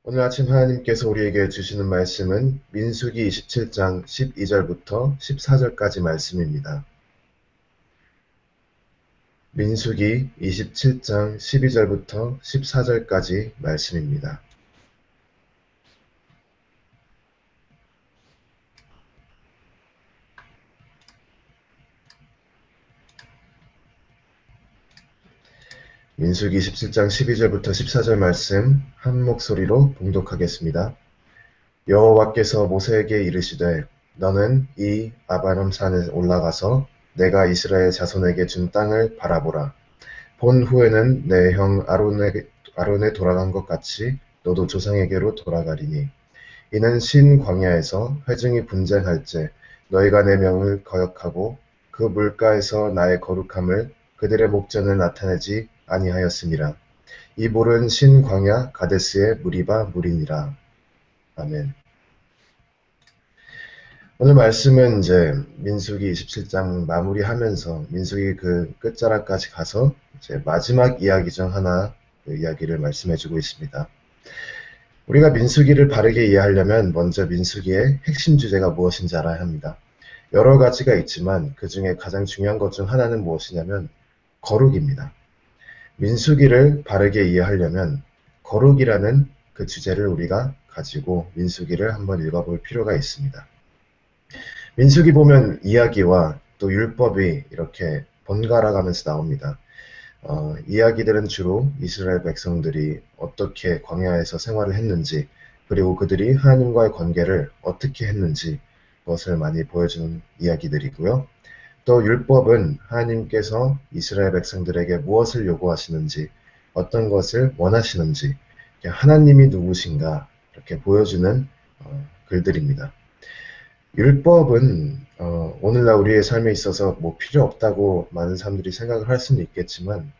오늘 아침 하나님께서 우리에게 주시는 말씀은 민수기 27장 12절부터 14절까지 말씀입니다. 민수기 27장 12절부터 14절까지 말씀입니다. 민수기 17장 12절부터 14절 말씀 한 목소리로 봉독하겠습니다. 여호와께서 모세에게 이르시되 너는 이 아바람 산에 올라가서 내가 이스라엘 자손에게 준 땅을 바라보라. 본 후에는 내 형 아론에 돌아간 것 같이 너도 조상에게로 돌아가리니 이는 신 광야에서 회중이 분쟁할 때 너희가 내 명을 거역하고 그 물가에서 나의 거룩함을 그들의 목전에 나타내지 아니하였음이라. 이 물은 신 광야 가데스의 무리바 물이니라. 아멘. 오늘 말씀은 이제 민수기 27장 마무리하면서 민수기 그 끝자락까지 가서 이제 마지막 이야기 중 하나 그 이야기를 말씀해주고 있습니다. 우리가 민수기를 바르게 이해하려면 먼저 민수기의 핵심 주제가 무엇인지 알아야 합니다. 여러 가지가 있지만 그 중에 가장 중요한 것 중 하나는 무엇이냐면 거룩입니다. 민수기를 바르게 이해하려면 거룩이라는 그 주제를 우리가 가지고 민수기를 한번 읽어볼 필요가 있습니다. 민수기 보면 이야기와 또 율법이 이렇게 번갈아 가면서 나옵니다. 이야기들은 주로 이스라엘 백성들이 어떻게 광야에서 생활을 했는지, 그리고 그들이 하나님과의 관계를 어떻게 했는지 그것을 많이 보여주는 이야기들이고요. 또 율법은 하나님께서 이스라엘 백성들에게 무엇을 요구하시는지, 어떤 것을 원하시는지, 하나님이 누구신가 이렇게 보여주는 글들입니다. 율법은 오늘날 우리의 삶에 있어서 뭐 필요 없다고 많은 사람들이 생각을 할 수는 있겠지만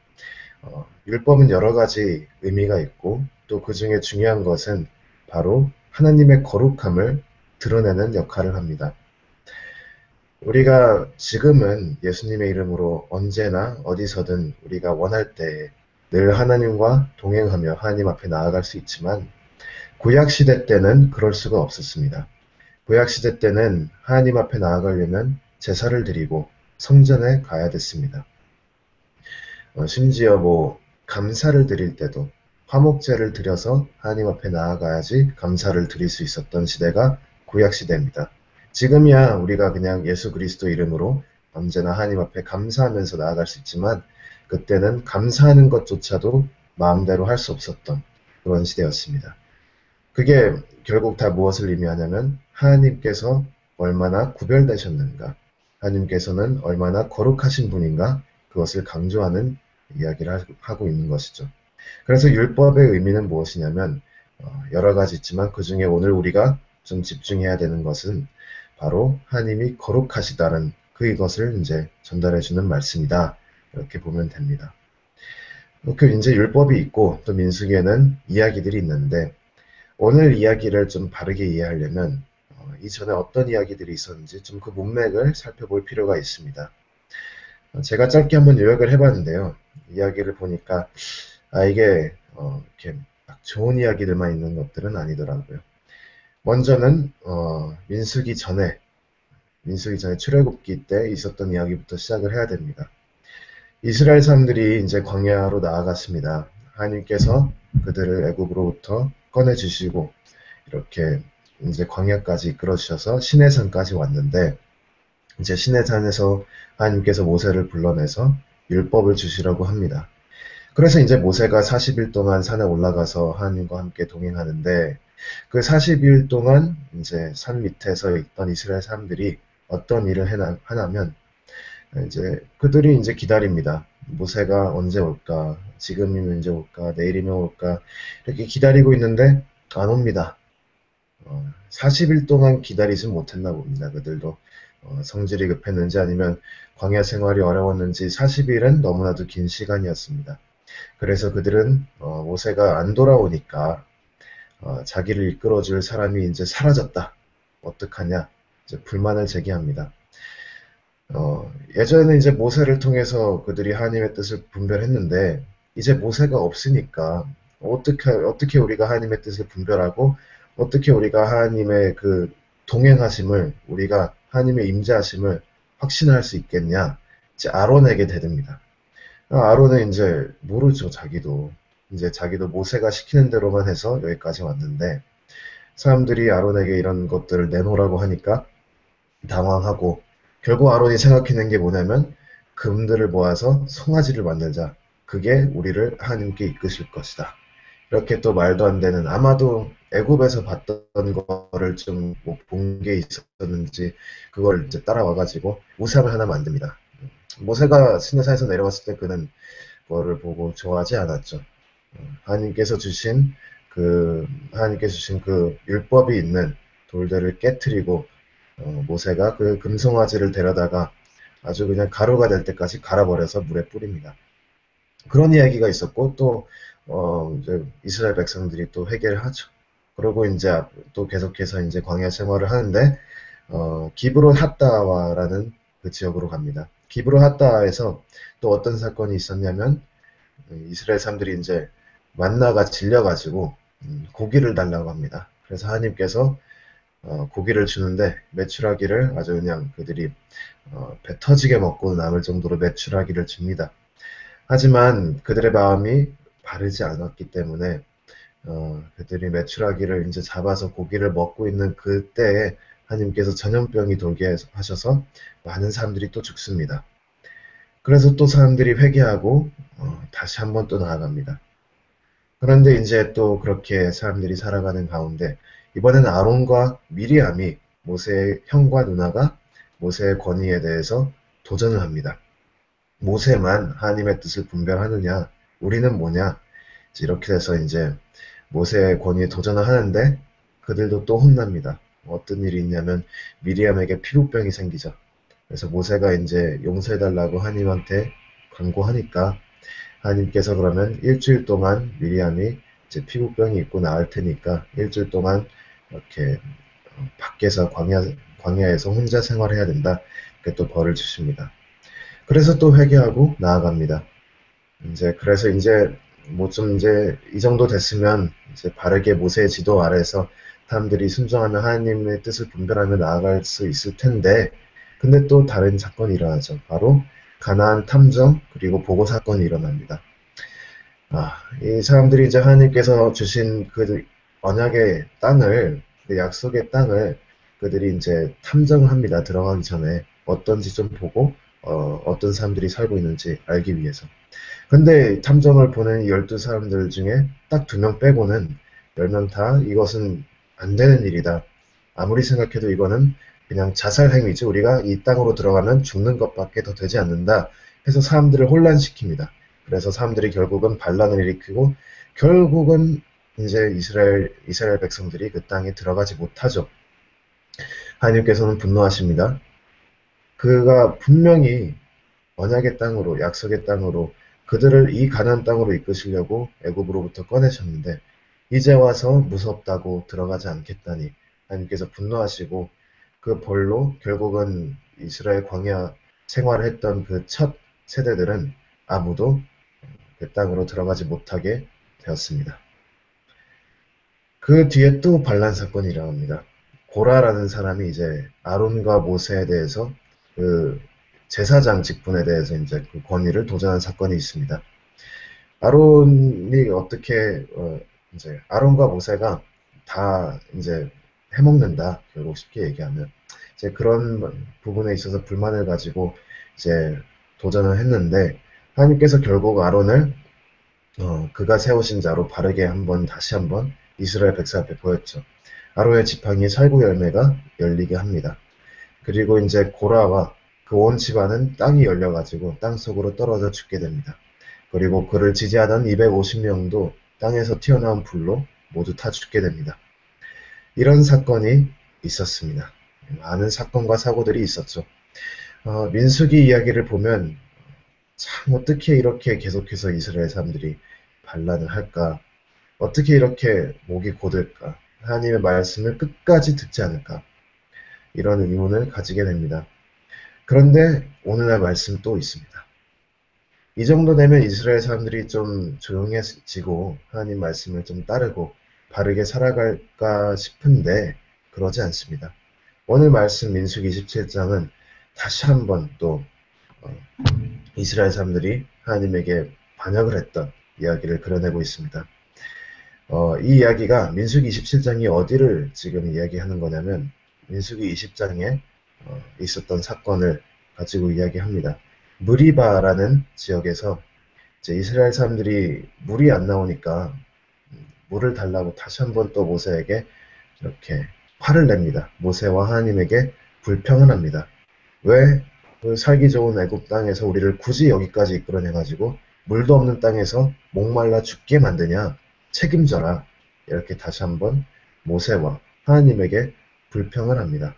율법은 여러 가지 의미가 있고 또 그 중에 중요한 것은 바로 하나님의 거룩함을 드러내는 역할을 합니다. 우리가 지금은 예수님의 이름으로 언제나 어디서든 우리가 원할 때 늘 하나님과 동행하며 하나님 앞에 나아갈 수 있지만 구약시대 때는 그럴 수가 없었습니다. 구약시대 때는 하나님 앞에 나아가려면 제사를 드리고 성전에 가야 됐습니다. 심지어 뭐 감사를 드릴 때도 화목제를 드려서 하나님 앞에 나아가야지 감사를 드릴 수 있었던 시대가 구약시대입니다. 지금이야 우리가 그냥 예수 그리스도 이름으로 언제나 하나님 앞에 감사하면서 나아갈 수 있지만 그때는 감사하는 것조차도 마음대로 할 수 없었던 그런 시대였습니다. 그게 결국 다 무엇을 의미하냐면 하나님께서 얼마나 구별되셨는가, 하나님께서는 얼마나 거룩하신 분인가 그것을 강조하는 이야기를 하고 있는 것이죠. 그래서 율법의 의미는 무엇이냐면 여러 가지 있지만 그 중에 오늘 우리가 좀 집중해야 되는 것은 바로 하나님이 거룩하시다는 그것을 이제 전달해주는 말씀이다. 이렇게 보면 됩니다. 그 이제 율법이 있고 또 민수기에는 이야기들이 있는데 오늘 이야기를 좀 바르게 이해하려면 이전에 어떤 이야기들이 있었는지 좀 그 문맥을 살펴볼 필요가 있습니다. 제가 짧게 한번 요약을 해봤는데요. 이야기를 보니까 이게 이렇게 막 좋은 이야기들만 있는 것들은 아니더라고요. 먼저는 민수기 전에 출애굽기 때 있었던 이야기부터 시작을 해야 됩니다. 이스라엘 사람들이 이제 광야로 나아갔습니다. 하나님께서 그들을 애굽으로부터 꺼내주시고 이렇게 이제 광야까지 이끌어 주셔서 시내산까지 왔는데 이제 시내산에서 하나님께서 모세를 불러내서 율법을 주시라고 합니다. 그래서 이제 모세가 40일 동안 산에 올라가서 하나님과 함께 동행하는데 그 40일 동안 이제 산 밑에서 있던 이스라엘 사람들이 어떤 일을 하냐면 이제 그들이 이제 기다립니다. 모세가 언제 올까? 지금이면 이제 올까? 내일이면 올까? 이렇게 기다리고 있는데 안 옵니다. 40일 동안 기다리지 못했나 봅니다. 그들도 성질이 급했는지 아니면 광야 생활이 어려웠는지 40일은 너무나도 긴 시간이었습니다. 그래서 그들은 모세가 안 돌아오니까 자기를 이끌어줄 사람이 이제 사라졌다. 어떡하냐? 이제 불만을 제기합니다. 예전에는 이제 모세를 통해서 그들이 하나님의 뜻을 분별했는데 이제 모세가 없으니까 어떻게 우리가 하나님의 뜻을 분별하고 어떻게 우리가 하나님의 그 동행하심을 우리가 하나님의 임재하심을 확신할 수 있겠냐? 이제 아론에게 대듭니다. 아론은 이제 모르죠, 자기도. 이제 자기도 모세가 시키는 대로만 해서 여기까지 왔는데 사람들이 아론에게 이런 것들을 내놓으라고 하니까 당황하고 결국 아론이 생각해낸 게 뭐냐면 금들을 모아서 송아지를 만들자. 그게 우리를 하나님께 이끄실 것이다. 이렇게 또 말도 안 되는 아마도 애굽에서 봤던 거를 좀 본 게 있었는지 그걸 이제 따라와가지고 우상을 하나 만듭니다. 모세가 시내산에서 내려왔을 때 그는 그거를 보고 좋아하지 않았죠. 하나님께서 주신 하나님께서 주신 그 율법이 있는 돌들을 깨트리고 모세가 그 금송아지를 데려다가 아주 그냥 가루가 될 때까지 갈아버려서 물에 뿌립니다. 그런 이야기가 있었고 또 이제 이스라엘 백성들이 또 회개를 하죠. 그리고 이제 또 계속해서 이제 광야 생활을 하는데 기브론 핫다와라는 그 지역으로 갑니다. 기브론 핫다에서 또 어떤 사건이 있었냐면 이스라엘 사람들이 이제 만나가 질려가지고 고기를 달라고 합니다. 그래서 하나님께서 고기를 주는데 메추라기를 아주 그냥 그들이 배 터지게 먹고 남을 정도로 메추라기를 줍니다. 하지만 그들의 마음이 바르지 않았기 때문에 그들이 메추라기를 이제 잡아서 고기를 먹고 있는 그때에 하나님께서 전염병이 돌게 하셔서 많은 사람들이 또 죽습니다. 그래서 또 사람들이 회개하고 다시 한번 또 나아갑니다. 그런데 이제 또 그렇게 사람들이 살아가는 가운데 이번에는 아론과 미리암이 모세의 형과 누나가 모세의 권위에 대해서 도전을 합니다. 모세만 하나님의 뜻을 분별하느냐? 우리는 뭐냐? 이렇게 돼서 이제 모세의 권위에 도전을 하는데 그들도 또 혼납니다. 어떤 일이 있냐면 미리암에게 피부병이 생기죠. 그래서 모세가 이제 용서해달라고 하나님한테 간구하니까 하나님께서 그러면 일주일 동안 미리암이 이제 피부병이 있고 나을 테니까 일주일 동안 이렇게 밖에서 광야에서 혼자 생활해야 된다. 이렇게 또 벌을 주십니다. 그래서 또 회개하고 나아갑니다. 그래서 이제 뭐 좀 이제 이 정도 됐으면 이제 바르게 모세의 지도 아래에서 사람들이 순종하며 하나님의 뜻을 분별하며 나아갈 수 있을 텐데 근데 또 다른 사건이 일어나죠. 바로 가나안 탐정 그리고 보고 사건이 일어납니다. 이 사람들이 이제 하나님께서 주신 그 언약의 땅을 그 약속의 땅을 그들이 이제 탐정을 합니다. 들어가기 전에 어떤지 좀 보고 어떤 사람들이 살고 있는지 알기 위해서. 근데 탐정을 보낸 12사람들 중에 딱 2명 빼고는 10명 다 이것은 안 되는 일이다. 아무리 생각해도 이거는 그냥 자살 행위지 우리가 이 땅으로 들어가면 죽는 것밖에 더 되지 않는다. 해서 사람들을 혼란시킵니다. 그래서 사람들이 결국은 반란을 일으키고 결국은 이제 이스라엘 백성들이 그 땅에 들어가지 못하죠. 하나님께서는 분노하십니다. 그가 분명히 언약의 땅으로 약속의 땅으로 그들을 이 가나안 땅으로 이끄시려고 애굽으로부터 꺼내셨는데 이제 와서 무섭다고 들어가지 않겠다니 하나님께서 분노하시고 그 벌로 결국은 이스라엘 광야 생활을 했던 그 첫 세대들은 아무도 그 땅으로 들어가지 못하게 되었습니다. 그 뒤에 또 반란 사건이 일어납니다. 고라라는 사람이 이제 아론과 모세에 대해서 그 제사장 직분에 대해서 이제 그 권위를 도전한 사건이 있습니다. 아론이 어떻게 이제 아론과 모세가 다 이제 해먹는다. 결국 쉽게 얘기하면 이제 그런 부분에 있어서 불만을 가지고 이제 도전을 했는데 하나님께서 결국 아론을 그가 세우신 자로 바르게 다시 한번 이스라엘 백성 앞에 보였죠. 아론의 지팡이에 살구 열매가 열리게 합니다. 그리고 이제 고라와 그 온 집안은 땅이 열려가지고 땅 속으로 떨어져 죽게 됩니다. 그리고 그를 지지하던 250명도 땅에서 튀어나온 불로 모두 다 죽게 됩니다. 이런 사건이 있었습니다. 많은 사건과 사고들이 있었죠. 민수기 이야기를 보면 참 어떻게 이렇게 계속해서 이스라엘 사람들이 반란을 할까? 어떻게 이렇게 목이 곧을까? 하나님의 말씀을 끝까지 듣지 않을까? 이런 의문을 가지게 됩니다. 그런데 오늘날 말씀 또 있습니다. 이 정도 되면 이스라엘 사람들이 좀 조용해지고 하나님 말씀을 좀 따르고 바르게 살아갈까 싶은데 그러지 않습니다. 오늘 말씀 민수기 27장은 다시 한번 또 어, 이스라엘 사람들이 하나님에게 반역을 했던 이야기를 그려내고 있습니다. 이 이야기가 민수기 27장이 어디를 지금 이야기하는 거냐면 민수기 20장에 있었던 사건을 가지고 이야기합니다. 무리바라는 지역에서 이제 이스라엘 사람들이 물이 안 나오니까 물을 달라고 다시 한번 또 모세에게 이렇게 화를 냅니다. 모세와 하나님에게 불평을 합니다. 왜 그 살기 좋은 애굽 땅에서 우리를 굳이 여기까지 이끌어내가지고 물도 없는 땅에서 목말라 죽게 만드냐? 책임져라. 이렇게 다시 한번 모세와 하나님에게 불평을 합니다.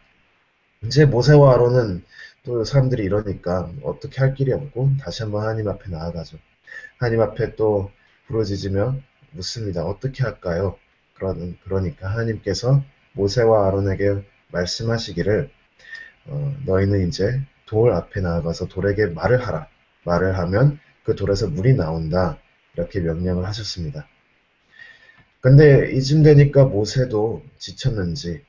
이제 모세와 아론은 또 사람들이 이러니까 어떻게 할 길이 없고 다시 한번 하나님 앞에 나아가죠. 하나님 앞에 또 부르짖으며 묻습니다. 어떻게 할까요? 그러니까 하나님께서 모세와 아론에게 말씀하시기를 너희는 이제 돌 앞에 나아가서 돌에게 말을 하라. 말을 하면 그 돌에서 물이 나온다. 이렇게 명령을 하셨습니다. 근데 이쯤 되니까 모세도 지쳤는지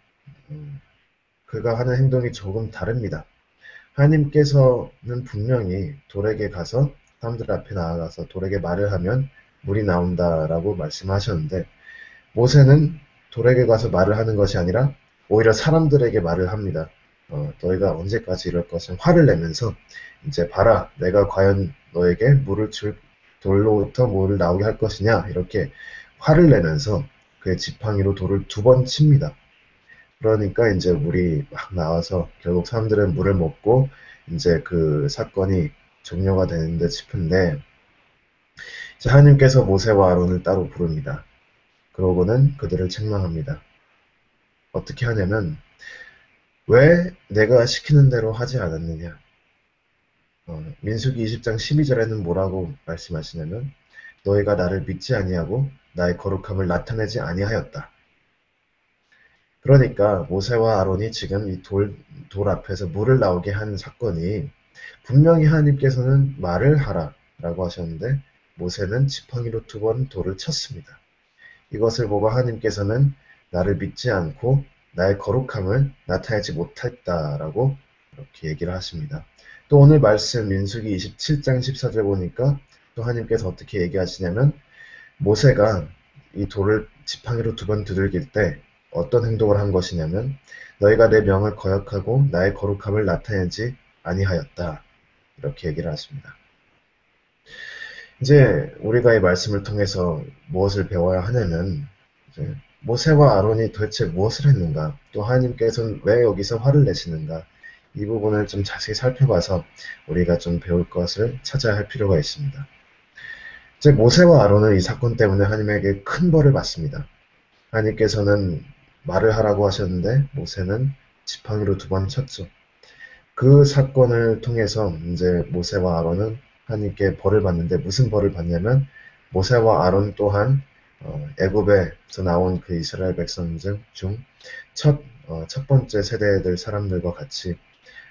그가 하는 행동이 조금 다릅니다. 하나님께서는 분명히 돌에게 가서 사람들 앞에 나아가서 돌에게 말을 하면 물이 나온다라고 말씀하셨는데 모세는 돌에게 가서 말을 하는 것이 아니라 오히려 사람들에게 말을 합니다. 너희가 언제까지 이럴 것을 화를 내면서 이제 봐라 내가 과연 너에게 물을 줄 돌로부터 물을 나오게 할 것이냐 이렇게 화를 내면서 그의 지팡이로 돌을 2번 칩니다. 그러니까 이제 물이 막 나와서 결국 사람들은 물을 먹고 이제 그 사건이 종료가 되는데 싶은데 이제 하나님께서 모세와 아론을 따로 부릅니다. 그러고는 그들을 책망합니다. 어떻게 하냐면 왜 내가 시키는 대로 하지 않았느냐. 민수기 20장 12절에는 뭐라고 말씀하시냐면 너희가 나를 믿지 아니하고 나의 거룩함을 나타내지 아니하였다. 그러니까 모세와 아론이 지금 이 돌 앞에서 물을 나오게 한 사건이 분명히 하나님께서는 말을 하라 라고 하셨는데 모세는 지팡이로 2번 돌을 쳤습니다. 이것을 보고 하나님께서는 나를 믿지 않고 나의 거룩함을 나타내지 못했다라고 이렇게 얘기를 하십니다. 또 오늘 말씀 민수기 27장 14절 보니까 또 하나님께서 어떻게 얘기하시냐면 모세가 이 돌을 지팡이로 2번 두들길 때 어떤 행동을 한 것이냐면 너희가 내 명을 거역하고 나의 거룩함을 나타내지 아니하였다. 이렇게 얘기를 하십니다. 이제 우리가 이 말씀을 통해서 무엇을 배워야 하냐면 이제 모세와 아론이 도대체 무엇을 했는가 또 하나님께서는 왜 여기서 화를 내시는가 이 부분을 좀 자세히 살펴봐서 우리가 좀 배울 것을 찾아야 할 필요가 있습니다. 이제 모세와 아론은 이 사건 때문에 하나님에게 큰 벌을 받습니다. 하나님께서는 말을 하라고 하셨는데 모세는 지팡이로 2번 쳤죠. 그 사건을 통해서 이제 모세와 아론은 하나님께 벌을 받는데 무슨 벌을 받냐면 모세와 아론 또한 애굽에서 나온 그 이스라엘 백성 중 첫 번째 세대들 사람들과 같이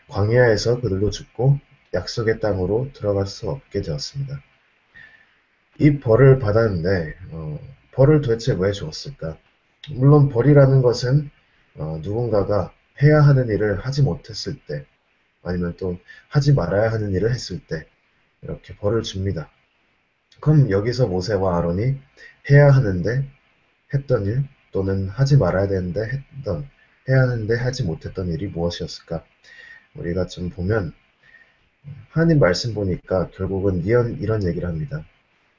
광야에서 그들도 죽고 약속의 땅으로 들어갈 수 없게 되었습니다. 이 벌을 받았는데 벌을 도대체 왜 주었을까? 물론 벌이라는 것은 누군가가 해야 하는 일을 하지 못했을 때 아니면 또 하지 말아야 하는 일을 했을 때 이렇게 벌을 줍니다. 그럼 여기서 모세와 아론이 해야 하는데 했던 일 또는 하지 말아야 되는데 해야 하는데 하지 못했던 일이 무엇이었을까? 우리가 좀 보면 하나님 말씀 보니까 결국은 이런 얘기를 합니다.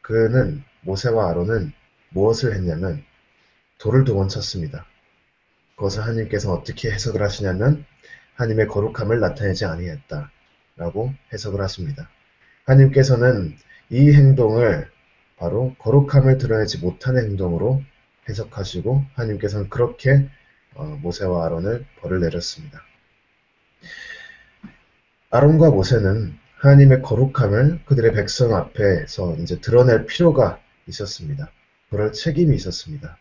그는 모세와 아론은 무엇을 했냐면 돌을 2번 쳤습니다. 그것을 하나님께서 어떻게 해석을 하시냐면 하나님의 거룩함을 나타내지 아니했다 라고 해석을 하십니다. 하나님께서는 이 행동을 바로 거룩함을 드러내지 못하는 행동으로 해석하시고 하나님께서는 그렇게 모세와 아론을 벌을 내렸습니다. 아론과 모세는 하나님의 거룩함을 그들의 백성 앞에서 이제 드러낼 필요가 있었습니다. 그럴 책임이 있었습니다.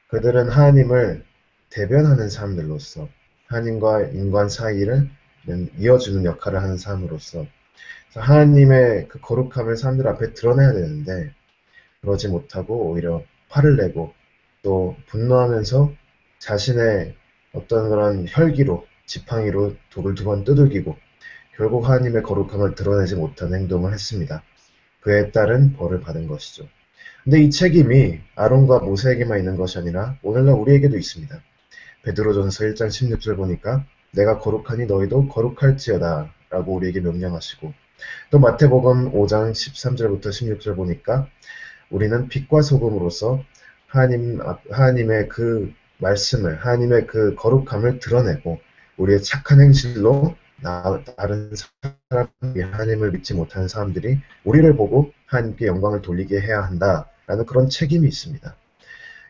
그들은 하나님을 대변하는 사람들로서 하나님과 인간 사이를 이어주는 역할을 하는 사람으로서 하나님의 그 거룩함을 사람들 앞에 드러내야 되는데 그러지 못하고 오히려 화를 내고 또 분노하면서 자신의 어떤 그런 혈기로 지팡이로 독을 두 번 두들기고 결국 하나님의 거룩함을 드러내지 못한 행동을 했습니다. 그에 따른 벌을 받은 것이죠. 근데 이 책임이 아론과 모세에게만 있는 것이 아니라 오늘날 우리에게도 있습니다. 베드로전서 1장 16절 보니까 내가 거룩하니 너희도 거룩할지어다 라고 우리에게 명령하시고 또 마태복음 5장 13절부터 16절 보니까 우리는 빛과 소금으로서 하나님의 그 말씀을, 하나님의 그 거룩함을 드러내고 우리의 착한 행실로 다른 사람이 하나님을 믿지 못하는 사람들이 우리를 보고 하나님께 영광을 돌리게 해야 한다라는 그런 책임이 있습니다.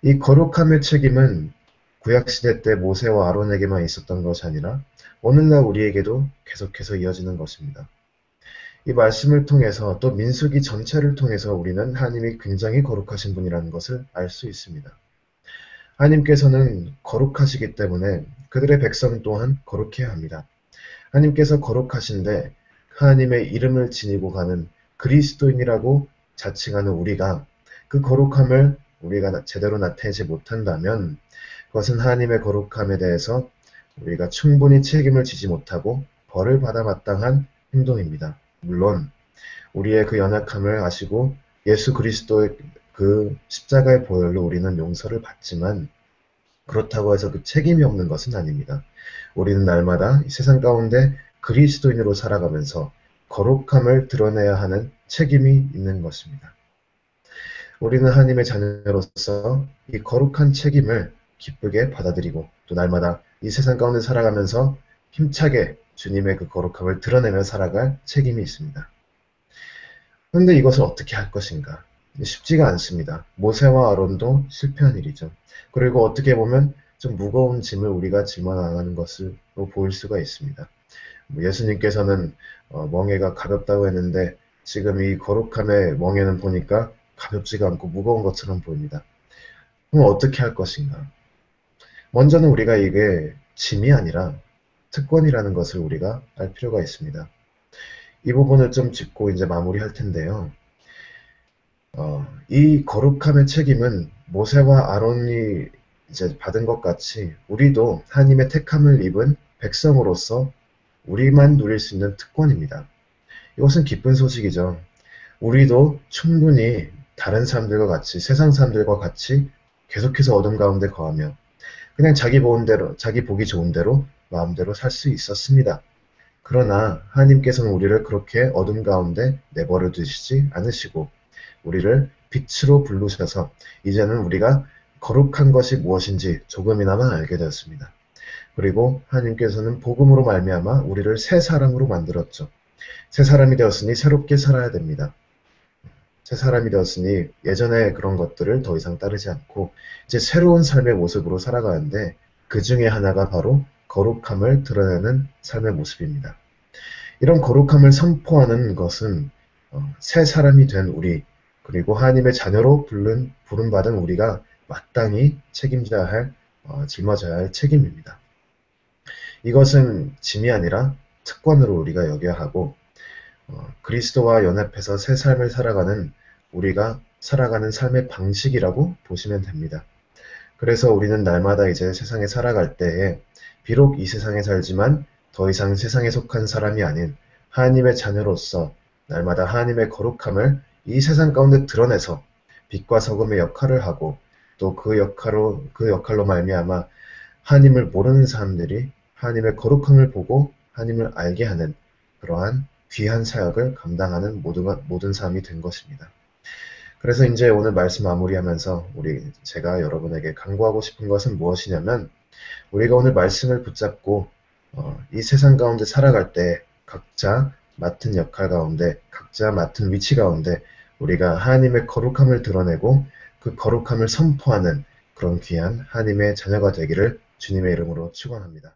이 거룩함의 책임은 구약시대 때 모세와 아론에게만 있었던 것이 아니라 오늘날 우리에게도 계속해서 이어지는 것입니다. 이 말씀을 통해서 또 민수기 전체를 통해서 우리는 하나님이 굉장히 거룩하신 분이라는 것을 알 수 있습니다. 하나님께서는 거룩하시기 때문에 그들의 백성 또한 거룩해야 합니다. 하나님께서 거룩하신데 하나님의 이름을 지니고 가는 그리스도인이라고 자칭하는 우리가 그 거룩함을 우리가 제대로 나타내지 못한다면 그것은 하나님의 거룩함에 대해서 우리가 충분히 책임을 지지 못하고 벌을 받아 마땅한 행동입니다. 물론 우리의 그 연약함을 아시고 예수 그리스도의 그 십자가의 보혈로 우리는 용서를 받지만 그렇다고 해서 그 책임이 없는 것은 아닙니다. 우리는 날마다 이 세상 가운데 그리스도인으로 살아가면서 거룩함을 드러내야 하는 책임이 있는 것입니다. 우리는 하나님의 자녀로서 이 거룩한 책임을 기쁘게 받아들이고 또 날마다 이 세상 가운데 살아가면서 힘차게 주님의 그 거룩함을 드러내며 살아갈 책임이 있습니다. 그런데 이것을 어떻게 할 것인가? 쉽지가 않습니다. 모세와 아론도 실패한 일이죠. 그리고 어떻게 보면 좀 무거운 짐을 우리가 짊어나가는 것으로 보일 수가 있습니다. 예수님께서는 멍에가 가볍다고 했는데 지금 이 거룩함의 멍에는 보니까 가볍지가 않고 무거운 것처럼 보입니다. 그럼 어떻게 할 것인가? 먼저는 우리가 이게 짐이 아니라 특권이라는 것을 우리가 알 필요가 있습니다. 이 부분을 좀 짚고 이제 마무리할 텐데요. 이 거룩함의 책임은 모세와 아론이 이제 받은 것 같이 우리도 하나님의 택함을 입은 백성으로서 우리만 누릴 수 있는 특권입니다. 이것은 기쁜 소식이죠. 우리도 충분히 다른 사람들과 같이 세상 사람들과 같이 계속해서 어둠 가운데 거하며 그냥 자기 보기 좋은 대로 마음대로 살 수 있었습니다. 그러나 하나님께서는 우리를 그렇게 어둠 가운데 내버려 두시지 않으시고 우리를 빛으로 부르셔서 이제는 우리가 거룩한 것이 무엇인지 조금이나마 알게 되었습니다. 그리고 하나님께서는 복음으로 말미암아 우리를 새 사람으로 만들었죠. 새 사람이 되었으니 새롭게 살아야 됩니다. 새 사람이 되었으니 예전의 그런 것들을 더 이상 따르지 않고 이제 새로운 삶의 모습으로 살아가는데 그 중에 하나가 바로 거룩함을 드러내는 삶의 모습입니다. 이런 거룩함을 선포하는 것은 새 사람이 된 우리 그리고 하나님의 자녀로 부름받은 우리가 마땅히 책임져야 할 짊어져야 할 책임입니다. 이것은 짐이 아니라 특권으로 우리가 여겨야 하고 그리스도와 연합해서 새 삶을 살아가는 우리가 살아가는 삶의 방식이라고 보시면 됩니다. 그래서 우리는 날마다 이제 세상에 살아갈 때에 비록 이 세상에 살지만 더 이상 세상에 속한 사람이 아닌 하나님의 자녀로서 날마다 하나님의 거룩함을 이 세상 가운데 드러내서 빛과 소금의 역할을 하고 또 그 역할로 말미암아 하나님을 모르는 사람들이 하나님의 거룩함을 보고 하나님을 알게 하는 그러한 귀한 사역을 감당하는 모든 사람이 된 것입니다. 그래서 이제 오늘 말씀 마무리하면서 제가 여러분에게 강구하고 싶은 것은 무엇이냐면 우리가 오늘 말씀을 붙잡고 이 세상 가운데 살아갈 때 각자 맡은 역할 가운데 각자 맡은 위치 가운데 우리가 하나님의 거룩함을 드러내고 그 거룩함을 선포하는 그런 귀한 하나님의 자녀가 되기를 주님의 이름으로 축원합니다.